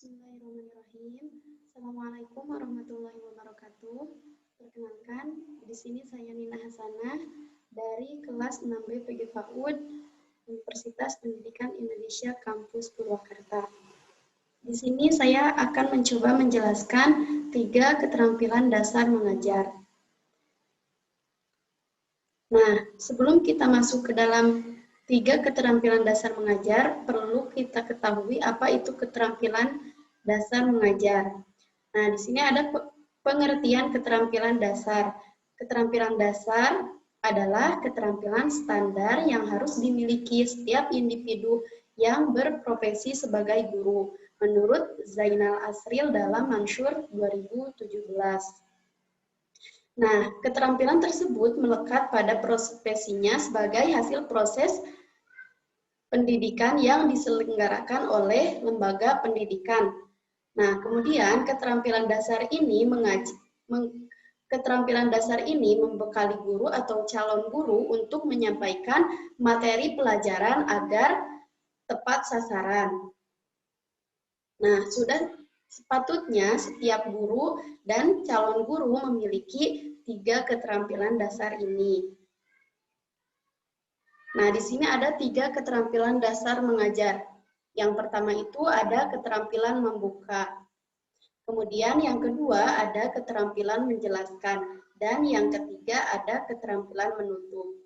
Bismillahirrahmanirrahim. Assalamualaikum warahmatullahi wabarakatuh. Perkenalkan, di sini saya Nina Hasanah dari kelas 6B PG PAUD Universitas Pendidikan Indonesia Kampus Purwakarta. Di sini saya akan mencoba menjelaskan 3 keterampilan dasar mengajar. Nah, sebelum kita masuk ke dalam 3 keterampilan dasar mengajar, perlu kita ketahui apa itu keterampilan dasar mengajar. Nah, di sini ada pengertian keterampilan dasar. Keterampilan dasar adalah keterampilan standar yang harus dimiliki setiap individu yang berprofesi sebagai guru, menurut Zainal Asril dalam Mansyur 2017. Nah, keterampilan tersebut melekat pada profesinya sebagai hasil proses pendidikan yang diselenggarakan oleh lembaga pendidikan. Nah, kemudian keterampilan dasar ini membekali guru atau calon guru untuk menyampaikan materi pelajaran agar tepat sasaran. Nah, sudah sepatutnya setiap guru dan calon guru memiliki 3 keterampilan dasar ini. Nah, di sini ada 3 keterampilan dasar mengajar. Yang pertama itu ada keterampilan membuka. Kemudian yang kedua ada keterampilan menjelaskan. Dan yang ketiga ada keterampilan menutup.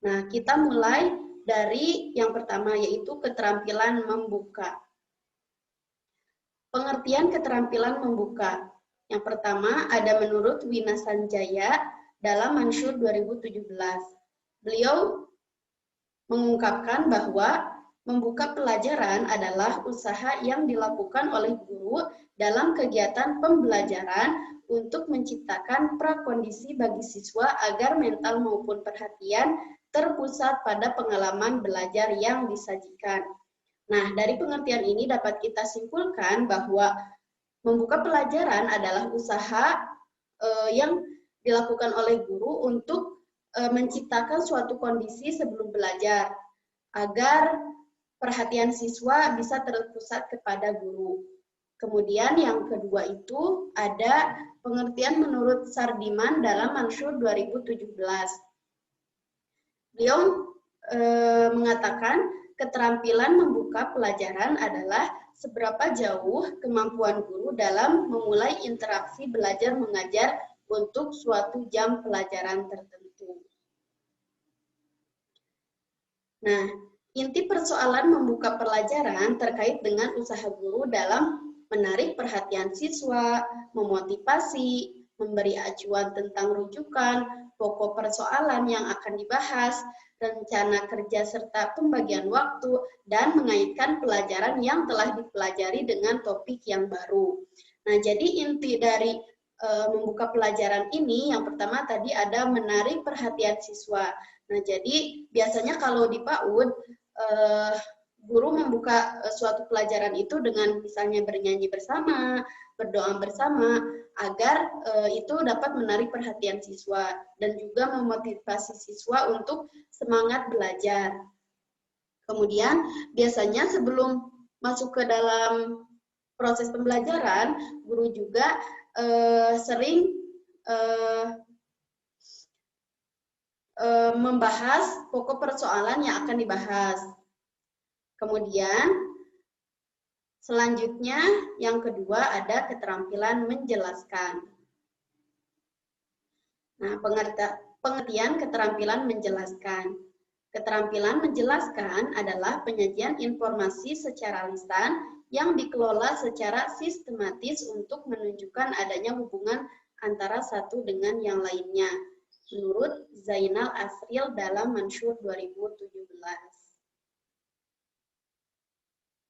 Nah, kita mulai dari yang pertama yaitu keterampilan membuka. Pengertian keterampilan membuka. Yang pertama ada menurut Wina Sanjaya dalam Mansyur 2017. Beliau mengungkapkan bahwa membuka pelajaran adalah usaha yang dilakukan oleh guru dalam kegiatan pembelajaran untuk menciptakan prakondisi bagi siswa agar mental maupun perhatian terpusat pada pengalaman belajar yang disajikan. Nah, dari pengertian ini dapat kita simpulkan bahwa membuka pelajaran adalah usaha yang dilakukan oleh guru untuk menciptakan suatu kondisi sebelum belajar agar perhatian siswa bisa terpusat kepada guru. Kemudian yang kedua itu ada pengertian menurut Sardiman dalam Mansyur 2017. Beliau mengatakan keterampilan membuka pelajaran adalah seberapa jauh kemampuan guru dalam memulai interaksi belajar mengajar untuk suatu jam pelajaran tertentu. Nah, inti persoalan membuka pelajaran terkait dengan usaha guru dalam menarik perhatian siswa, memotivasi, memberi acuan tentang rujukan, pokok persoalan yang akan dibahas, rencana kerja serta pembagian waktu, dan mengaitkan pelajaran yang telah dipelajari dengan topik yang baru. Nah, jadi inti dari membuka pelajaran ini yang pertama tadi ada menarik perhatian siswa. Nah, jadi biasanya kalau di PAUD, guru membuka suatu pelajaran itu dengan misalnya bernyanyi bersama, berdoa bersama, agar itu dapat menarik perhatian siswa dan juga memotivasi siswa untuk semangat belajar. Kemudian biasanya sebelum masuk ke dalam proses pembelajaran, guru juga sering membahas pokok persoalan yang akan dibahas. Kemudian selanjutnya yang kedua ada keterampilan menjelaskan. Nah, pengertian keterampilan menjelaskan. Keterampilan menjelaskan adalah penyajian informasi secara lisan yang dikelola secara sistematis untuk menunjukkan adanya hubungan antara satu dengan yang lainnya, menurut Zainal Asril dalam Mansyur 2017.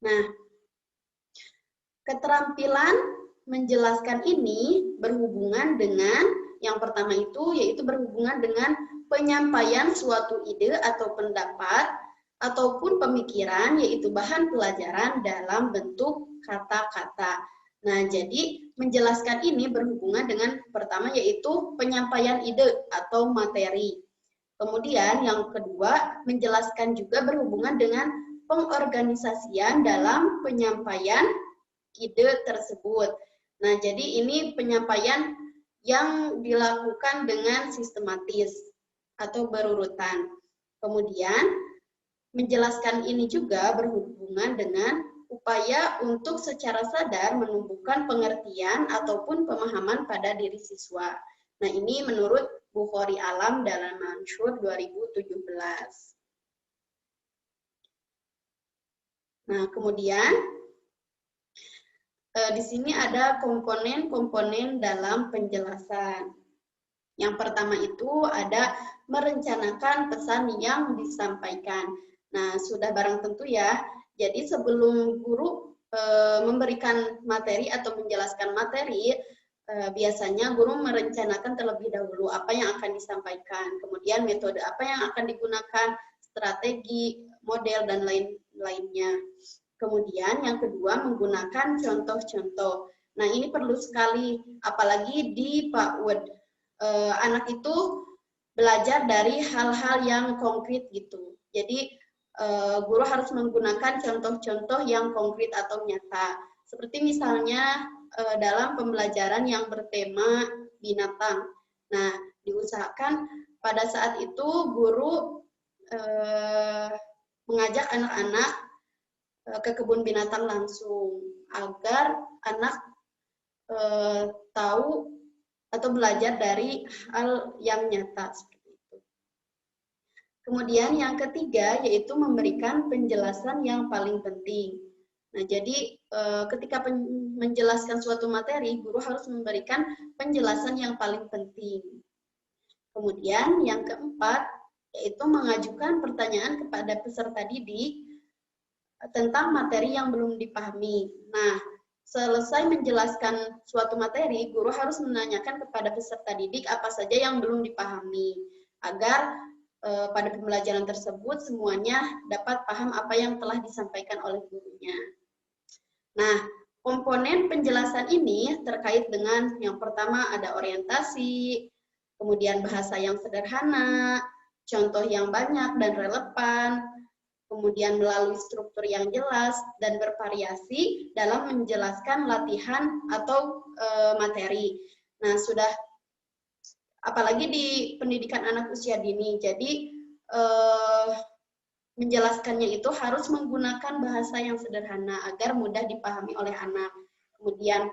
Nah, keterampilan menjelaskan ini berhubungan dengan yang pertama itu yaitu berhubungan dengan penyampaian suatu ide atau pendapat ataupun pemikiran yaitu bahan pelajaran dalam bentuk kata-kata. Nah, jadi menjelaskan ini berhubungan dengan pertama yaitu penyampaian ide atau materi. Kemudian yang kedua menjelaskan juga berhubungan dengan pengorganisasian dalam penyampaian ide tersebut. Nah, jadi ini penyampaian yang dilakukan dengan sistematis atau berurutan. Kemudian, menjelaskan ini juga berhubungan dengan upaya untuk secara sadar menumbuhkan pengertian ataupun pemahaman pada diri siswa. Nah, ini menurut Bukhari Alam dalam Mansyur 2017. Nah, kemudian di sini ada komponen-komponen dalam penjelasan. Yang pertama itu ada merencanakan pesan yang disampaikan. Nah, sudah barang tentu ya. Jadi sebelum guru memberikan materi atau menjelaskan materi, biasanya guru merencanakan terlebih dahulu apa yang akan disampaikan, kemudian metode apa yang akan digunakan, strategi, model, dan lain-lainnya. Kemudian yang kedua menggunakan contoh-contoh. Nah, ini perlu sekali, apalagi di PAUD. Anak itu belajar dari hal-hal yang konkret gitu. Jadi guru harus menggunakan contoh-contoh yang konkret atau nyata. Seperti misalnya dalam pembelajaran yang bertema binatang. Nah, diusahakan pada saat itu guru mengajak anak-anak ke kebun binatang langsung agar anak tahu atau belajar dari hal yang nyata seperti itu. Kemudian yang ketiga yaitu memberikan penjelasan yang paling penting. Nah, jadi ketika menjelaskan suatu materi, guru harus memberikan penjelasan yang paling penting. Kemudian yang keempat yaitu mengajukan pertanyaan kepada peserta didik tentang materi yang belum dipahami. Nah, selesai menjelaskan suatu materi, guru harus menanyakan kepada peserta didik apa saja yang belum dipahami, agar pada pembelajaran tersebut semuanya dapat paham apa yang telah disampaikan oleh gurunya. Nah, komponen penjelasan ini terkait dengan yang pertama ada orientasi, kemudian bahasa yang sederhana, contoh yang banyak dan relevan, kemudian melalui struktur yang jelas dan bervariasi dalam menjelaskan latihan atau materi. Nah, sudah apalagi di pendidikan anak usia dini, jadi menjelaskannya itu harus menggunakan bahasa yang sederhana agar mudah dipahami oleh anak. Kemudian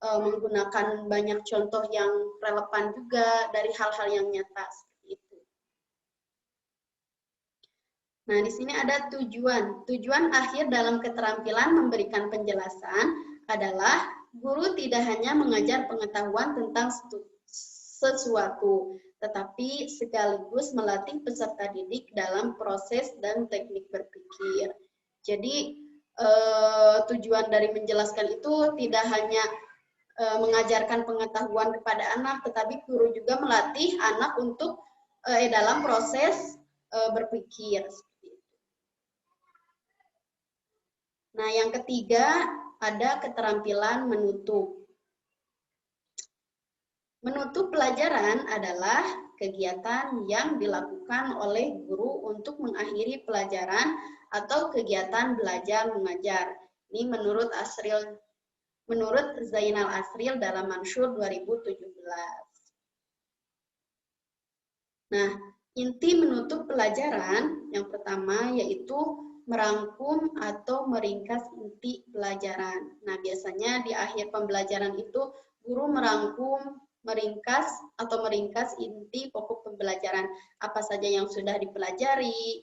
menggunakan banyak contoh yang relevan juga dari hal-hal yang nyata. Nah, di sini ada tujuan. Tujuan akhir dalam keterampilan memberikan penjelasan adalah guru tidak hanya mengajar pengetahuan tentang sesuatu, tetapi sekaligus melatih peserta didik dalam proses dan teknik berpikir. Jadi, tujuan dari menjelaskan itu tidak hanya mengajarkan pengetahuan kepada anak, tetapi guru juga melatih anak untuk dalam proses berpikir. Nah, yang ketiga ada keterampilan menutup. Menutup pelajaran adalah kegiatan yang dilakukan oleh guru untuk mengakhiri pelajaran atau kegiatan belajar mengajar. Ini menurut Zainal Asril dalam Mansyur 2017. Nah, inti menutup pelajaran yang pertama yaitu merangkum atau meringkas inti pelajaran. Nah, biasanya di akhir pembelajaran itu guru merangkum, meringkas inti pokok pembelajaran. Apa saja yang sudah dipelajari.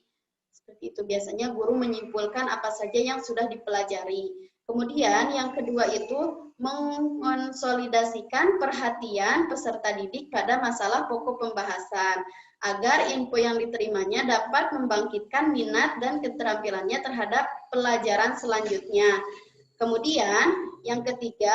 Seperti itu biasanya guru menyimpulkan apa saja yang sudah dipelajari. Kemudian yang kedua itu mengonsolidasikan perhatian peserta didik pada masalah pokok pembahasan agar info yang diterimanya dapat membangkitkan minat dan keterampilannya terhadap pelajaran selanjutnya. Kemudian yang ketiga,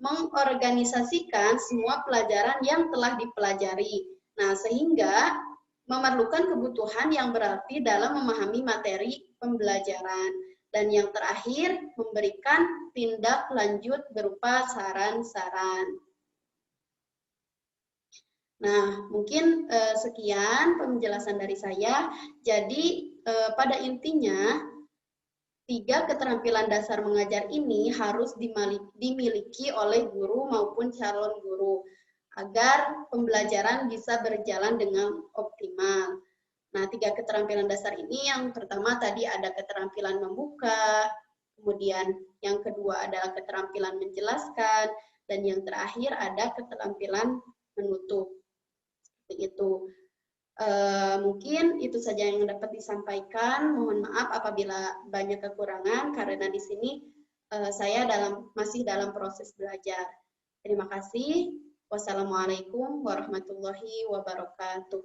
mengorganisasikan semua pelajaran yang telah dipelajari. Nah, sehingga memerlukan kebutuhan yang berarti dalam memahami materi pembelajaran. Dan yang terakhir, memberikan tindak lanjut berupa saran-saran. Nah, mungkin sekian penjelasan dari saya. Jadi, pada intinya, Tiga keterampilan dasar mengajar ini harus dimiliki oleh guru maupun calon guru agar pembelajaran bisa berjalan dengan optimal. Nah, tiga keterampilan dasar ini yang pertama tadi ada keterampilan membuka, kemudian yang kedua adalah keterampilan menjelaskan, dan yang terakhir ada keterampilan menutup. Seperti itu. Mungkin itu saja yang dapat disampaikan. Mohon maaf apabila banyak kekurangan karena di sini saya masih dalam proses belajar. Terima kasih. Wassalamualaikum warahmatullahi wabarakatuh.